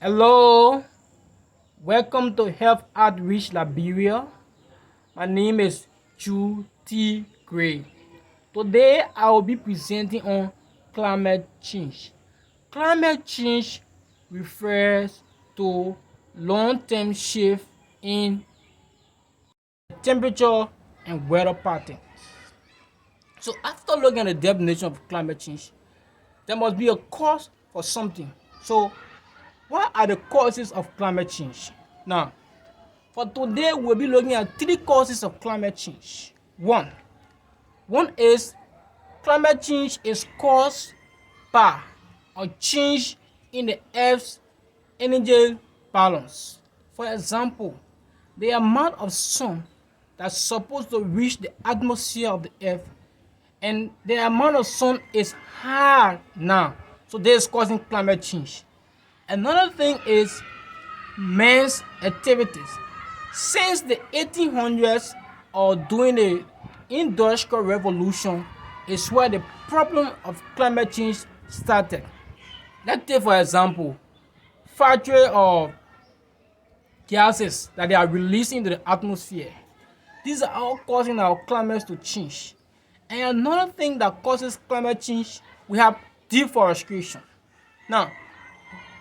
Hello, welcome to Health Outreach-Liberia. My name is Chu T. Gray. Today I will be presenting on climate change. Climate change refers to long-term shift in temperature and weather patterns. So after looking at the definition of climate change, there must be a cause for something. So what are the causes of climate change? Now, for today, we'll be looking at three causes of climate change. One is climate change is caused by a change in the Earth's energy balance. For example, the amount of sun that's supposed to reach the atmosphere of the Earth, and the amount of sun is high now. So this is causing climate change. Another thing is man's activities. Since the 1800s or during the Industrial Revolution is where the problem of climate change started. Let's take for example, factory or gases that they are releasing into the atmosphere. These are all causing our climate to change. And another thing that causes climate change, we have deforestation. Now,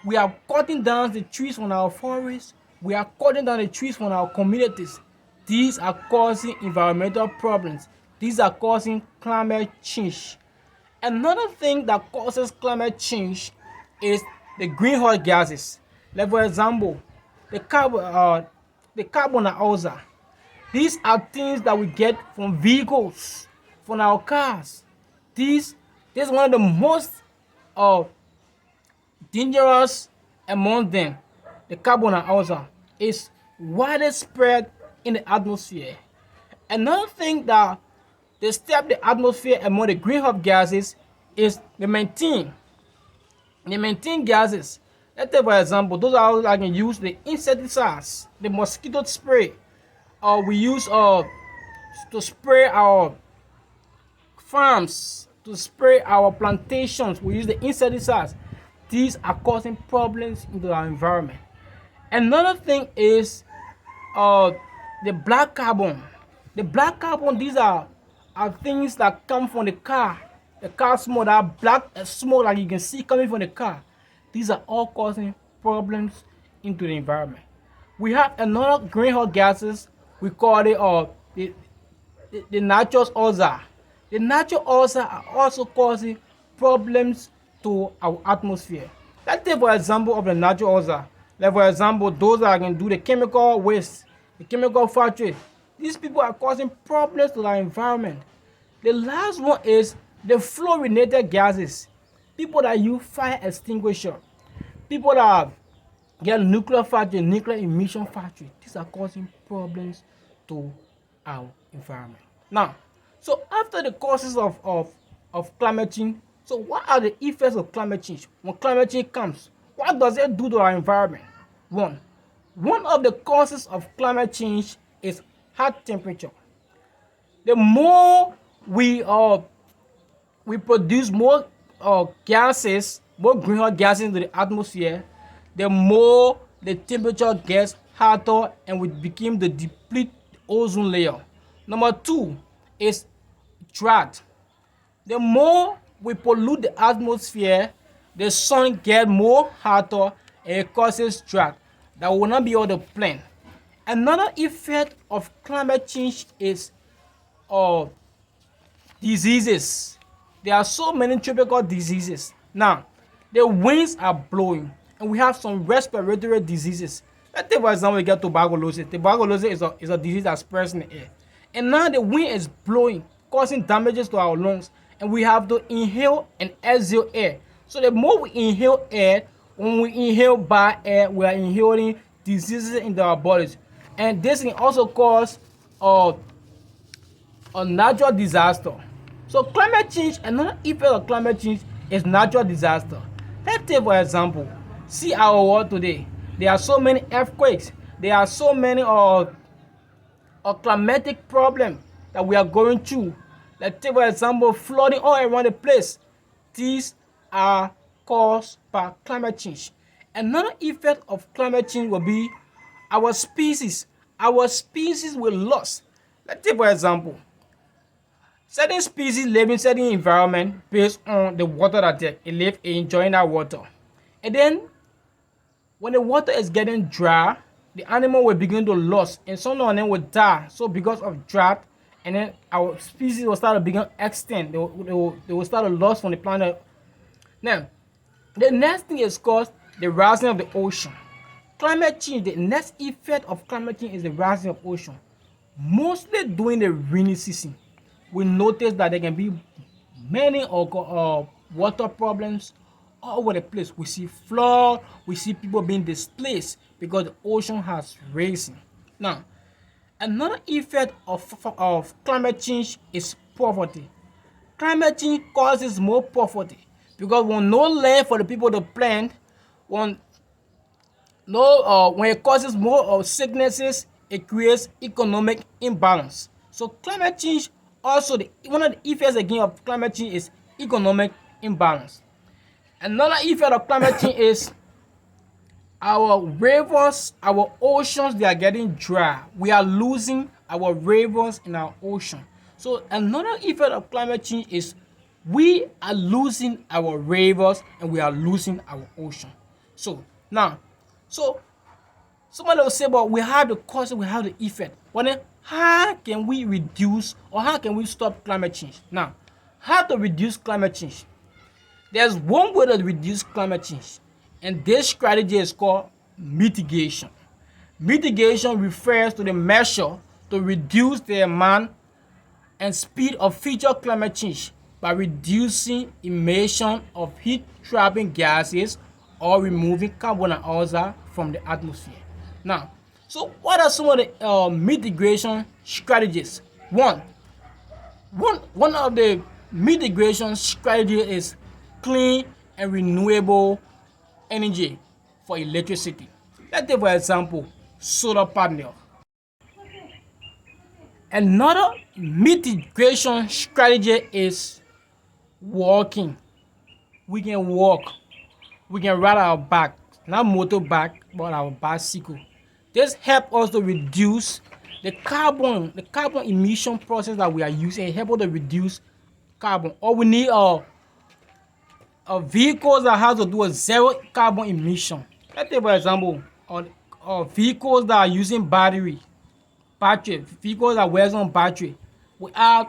we are cutting down the trees from our forests. We are cutting down the trees from our communities. These are causing environmental problems. These are causing climate change. Another thing that causes climate change is the greenhouse gases. Like for example, the carbon dioxide. These are things that we get from vehicles, from our cars. This is one of the most dangerous among them. The carbon dioxide is widespread in the atmosphere. Another thing that disturbs the atmosphere among the greenhouse gases is the methane. The methane gases. Let's take for example, those are how I can use the insecticides, the mosquito spray, or we use to spray our farms, to spray our plantations. We use the insecticides. These are causing problems into our environment. Another thing is the black carbon. The black carbon, these are things that come from the car. The car smoke, that black smoke that you can see coming from the car. These are all causing problems into the environment. We have another greenhouse gases. We call it the nitrous oxide. The nitrous oxide are also causing problems to our atmosphere. Let's take for example of the nitrous oxide. Like for example, those that can do the chemical waste, the chemical factory. These people are causing problems to our environment. The last one is the fluorinated gases. People that use fire extinguisher, people that get nuclear factory, nuclear emission factory. These are causing problems to our environment. Now, so after the causes of climate change, so what are the effects of climate change? When climate change comes, what does it do to our environment? One of the causes of climate change is high temperature. The more we produce more gases, more greenhouse gases into the atmosphere, the more the temperature gets hotter and we begin to deplete the ozone layer. Number two is drought. The more we pollute the atmosphere, the sun gets more hotter and it causes drought that will not be able to plant. Another effect of climate change is diseases. There are so many tropical diseases. Now, the winds are blowing and we have some respiratory diseases. Let's take for example, we get tuberculosis. Tuberculosis is a disease that spreads in the air. And now the wind is blowing, causing damages to our lungs, and we have to inhale and exhale air. So the more we inhale air, when we inhale bad air, we are inhaling diseases into our bodies. And this can also cause a natural disaster. So climate change, another effect of climate change is natural disaster. Let's take for example, see our world today. There are so many earthquakes. There are so many climatic problems that we are going through. Let's take for example, flooding all around the place. These are caused by climate change. Another effect of climate change will be our species. Our species will lost. Let's take for example, certain species live in certain environment based on the water that they live in, enjoying that water. And then when the water is getting dry, the animal will begin to lose, and some of them will die. So because of drought, and then our species will start to begin extinct. They will start to lose from the planet. Now, the next thing is called the rising of the ocean. Climate change, the next effect of climate change is the rising of ocean. Mostly during the rainy season, we notice that there can be many water problems all over the place. We see flood, we see people being displaced because the ocean has risen. Now, another effect of climate change is poverty. Climate change causes more poverty because when no land for the people to plant, when when it causes more of sicknesses, it creates economic imbalance. So climate change also, one of the effects again of climate change is economic imbalance. Another effect of climate change is our rivers, our oceans, they are getting dry. We are losing our rivers in our ocean. So another effect of climate change is we are losing our rivers and we are losing our ocean. So now, so somebody will say, but we have the cause, we have the effect. But then how can we reduce or how can we stop climate change? Now, how to reduce climate change? There's one way to reduce climate change, and this strategy is called mitigation. Mitigation refers to the measure to reduce the amount and speed of future climate change by reducing emission of heat-trapping gases or removing carbon dioxide from the atmosphere. Now, so what are some of the mitigation strategies? One of the mitigation strategies is clean and renewable energy for electricity. Let's take for example solar panel. Another mitigation strategy is walking. We can walk. We can ride our bike, not motorbike, but our bicycle. This helps us to reduce the carbon emission process that we are using. It helps us to reduce carbon. Or we need vehicles that have to do a zero carbon emission. Let's take for example, vehicles that are using battery, vehicles that work on battery. We have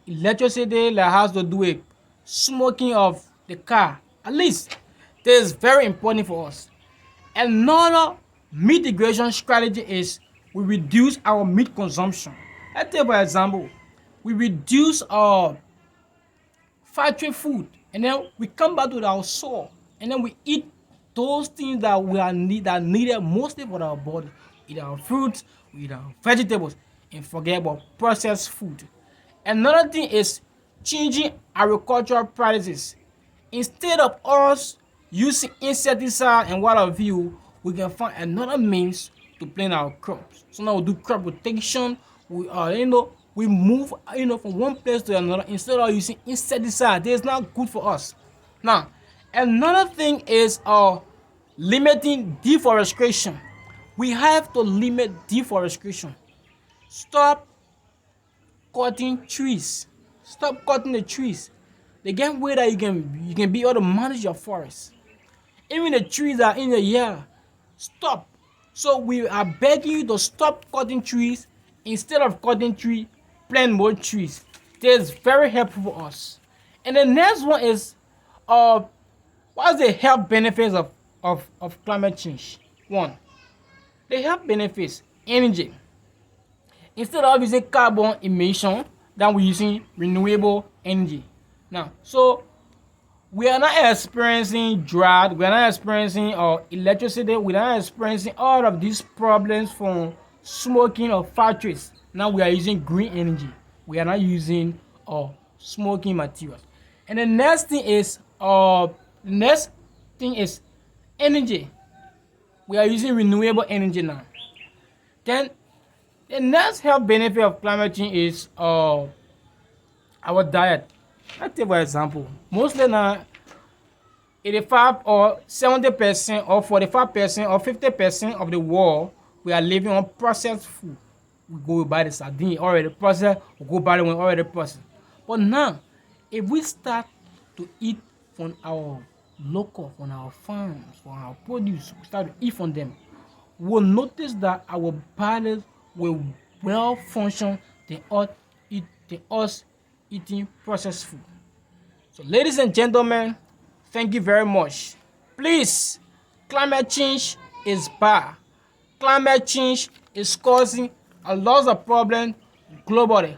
electricity that has to do with smoking of the car. At least this is very important for us. Another mitigation strategy is we reduce our meat consumption. Let's take for example, we reduce our factory food, and then we come back to our soil, and then we eat those things that are needed mostly for our body. Eat our fruits, we eat our vegetables, and forget about processed food. Another thing is changing agricultural practices. Instead of us using insecticide and what have you, we can find another means to plant our crops. So now we do crop rotation. We move from one place to another instead of using insecticide. This is not good for us. Now, another thing is limiting deforestation. We have to limit deforestation. Stop cutting trees. Stop cutting the trees. The game way that you can be able to manage your forest. Even the trees that are in the yard, stop. So we are begging you to stop cutting trees. Instead of cutting trees, plant more trees. This is very helpful for us. And the next one is what's the health benefits of climate change? One, the health benefits, energy. Instead of using carbon emission, then we're using renewable energy. Now, so we are not experiencing drought, we are not experiencing electricity, we are not experiencing all of these problems from smoking of factories. Now we are using green energy. We are not using smoking materials. And the next thing is energy. We are using renewable energy now. Then the next health benefit of climate change is our diet. Let's take for example, mostly now 85 or 70% or 45% or 50% of the world, we are living on processed food. We go buy the sardine already processed, we go buy the one already processed. But now, if we start to eat from our local, from our farms, from our produce, we start to eat from them, we'll notice that our bodies will well function than us eating processed food. So, ladies and gentlemen, thank you very much. Please, climate change is bad. Climate change is causing a lot of problems globally.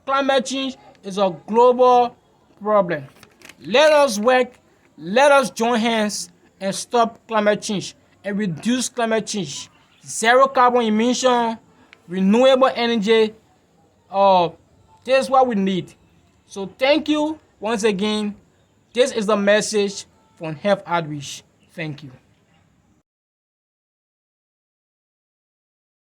Climate change is a global problem. Let us work, let us join hands and stop climate change and reduce climate change. Zero carbon emission, renewable energy, this is what we need. So thank you once again. This is the message from Health Outreach. Thank you.